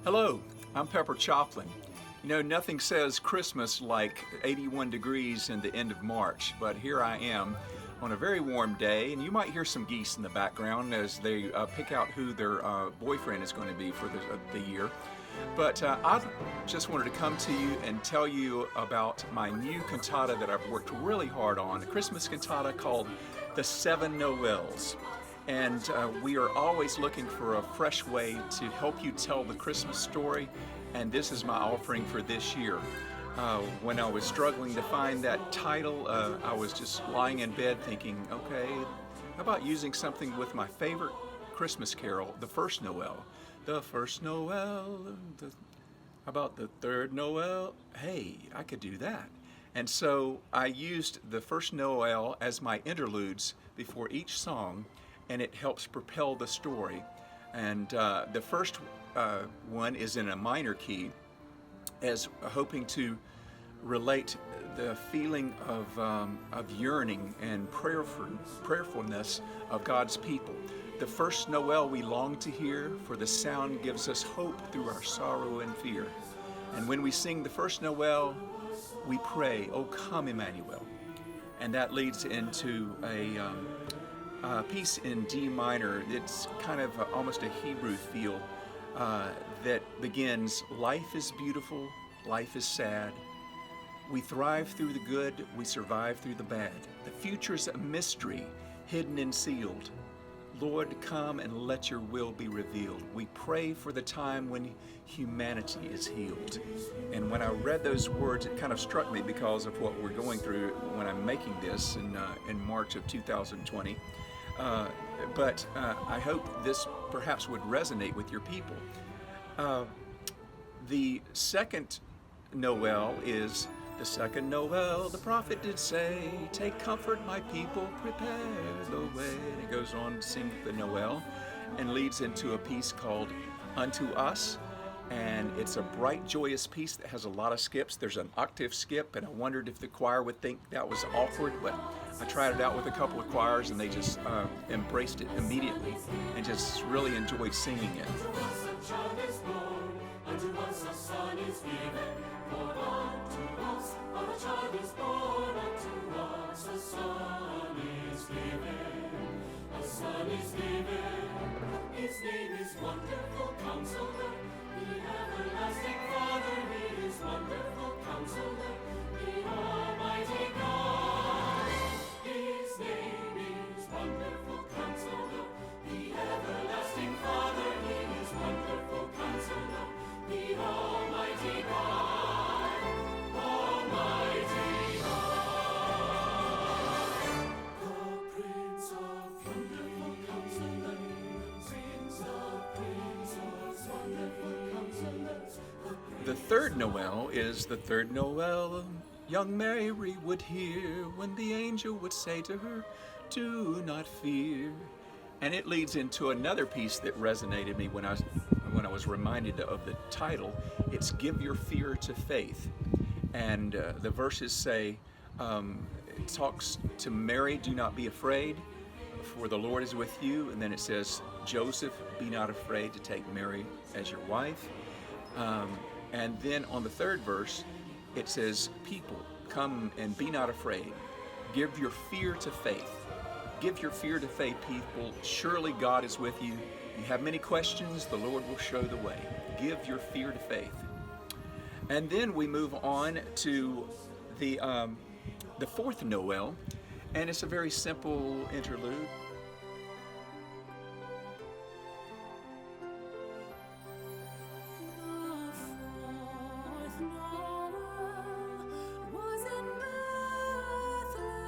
Hello, I'm Pepper Choplin. You know, nothing says Christmas like 81 degrees in the end of March, but here I am on a very warm day, and you might hear some geese in the background as they pick out who their boyfriend is going to be for the year. But I just wanted to come to you and tell you about my new cantata that I've worked really hard on, a Christmas cantata called the Seven Noels. And we are always looking for a fresh way to help you tell the Christmas story, and this is my offering for this year. When I was struggling to find that title, I was just lying in bed thinking, okay, how about using something with my favorite Christmas carol, the First Noel? The First Noel, how about the Third Noel? Hey, I could do that. And so I used the First Noel as my interludes before each song, and it helps propel the story. And the first one is in a minor key, as hoping to relate the feeling of yearning and prayerfulness of God's people. The first Noel we long to hear, for the sound gives us hope through our sorrow and fear. And when we sing the first Noel, we pray, "O come Emmanuel." And that leads into a piece in D minor. It's kind of almost a Hebrew feel that begins, "Life is beautiful, life is sad. We thrive through the good, we survive through the bad. The future's a mystery, hidden and sealed. Lord, come and let your will be revealed. We pray for the time when humanity is healed." And when I read those words, it kind of struck me because of what we're going through when I'm making this in March of 2020. But I hope this perhaps would resonate with your people. The second Noel is, "The second Noel, the prophet did say, take comfort, my people, prepare the way." And it goes on to sing the Noel and leads into a piece called "Unto Us." And it's a bright, joyous piece that has a lot of skips. There's an octave skip, and I wondered if the choir would think that was awkward, but I tried it out with a couple of choirs, and they just embraced it immediately and just really enjoyed singing it. Unto us a child is born, unto us a son is given, for unto us a child is born, unto us a son is given, a son is given. His name is Wonderful Counselor, the everlasting Father. He is Wonderful Counselor, the Almighty God. His name is Wonderful Counselor, the everlasting Father. He is Wonderful Counselor, the Almighty God. Almighty God. The Prince of Wonderful Counselor, Prince of Princes, Wonderful Counselors. The third Noel is the third Noel young Mary would hear when the angel would say to her, "Do not fear." And it leads into another piece that resonated me when I was reminded of the title. It's "Give Your Fear to Faith." And the verses say, it talks to Mary, "Do not be afraid, for the Lord is with you." And then it says, "Joseph, be not afraid to take Mary as your wife." And then on the third verse, it says, "People, come and be not afraid. Give your fear to faith." Give your fear to faith, people. Surely God is with you. You have many questions, the Lord will show the way. Give your fear to faith. And then we move on to the fourth Noel, and it's a very simple interlude. Fourth Noel was in Bethlehem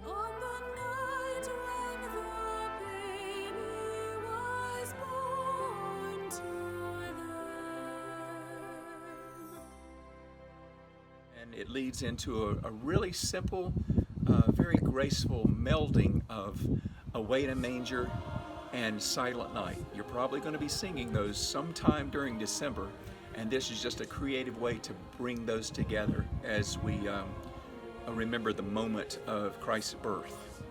on the night when the baby was born to them. And it leads into a really simple, very graceful melding of "Away in a Manger" and "Silent Night." You're probably going to be singing those sometime during December, and this is just a creative way to bring those together as we remember the moment of Christ's birth.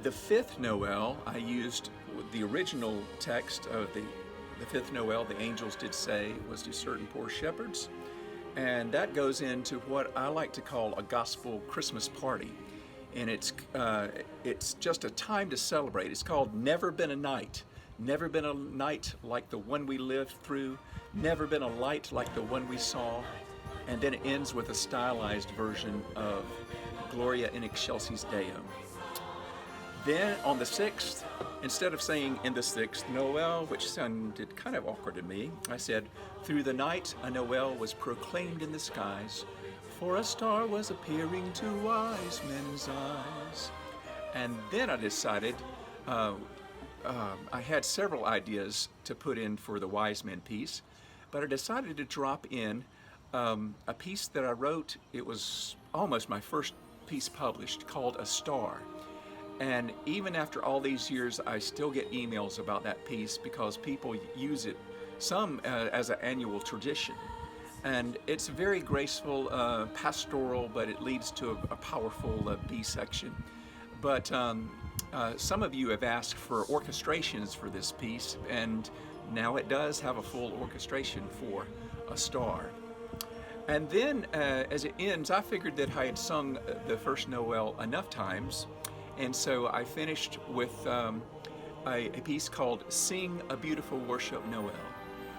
The fifth Noel, I used the original text of the the fifth Noel, the angels did say, was to certain poor shepherds. And that goes into what I like to call a gospel Christmas party. And it's just a time to celebrate. It's called Never Been a Night. Never been a night like the one we lived through. Never been a light like the one we saw. And then it ends with a stylized version of Gloria in Excelsis Deo. Then on the 6th, instead of saying in the 6th Noel, which sounded kind of awkward to me, I said, through the night a Noel was proclaimed in the skies, for a star was appearing to wise men's eyes. And then I decided, I had several ideas to put in for the wise men piece, but I decided to drop in a piece that I wrote. It was almost my first piece published, called A Star. And even after all these years, I still get emails about that piece because people use it, some as an annual tradition. And it's very graceful, pastoral, but it leads to a powerful B section. But some of you have asked for orchestrations for this piece, and now it does have a full orchestration for A Star. And then as it ends, I figured that I had sung the first Noel enough times, and so I finished with a piece called Sing a Beautiful Worship Noel.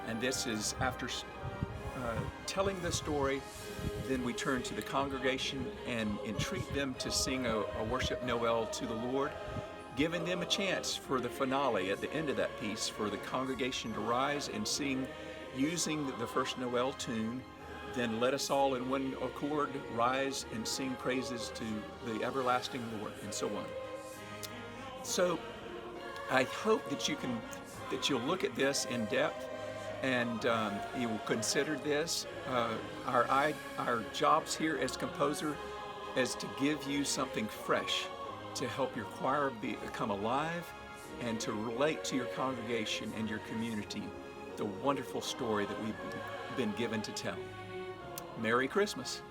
And this is after telling the story, then we turn to the congregation and entreat them to sing a worship Noel to the Lord, giving them a chance for the finale at the end of that piece for the congregation to rise and sing using the first Noel tune. Then let us all in one accord rise and sing praises to the everlasting Lord, and so on. So I hope that you'll look at this in depth, and you will consider this. Our jobs here as composer is to give you something fresh to help your choir become alive and to relate to your congregation and your community the wonderful story that we've been given to tell. Merry Christmas.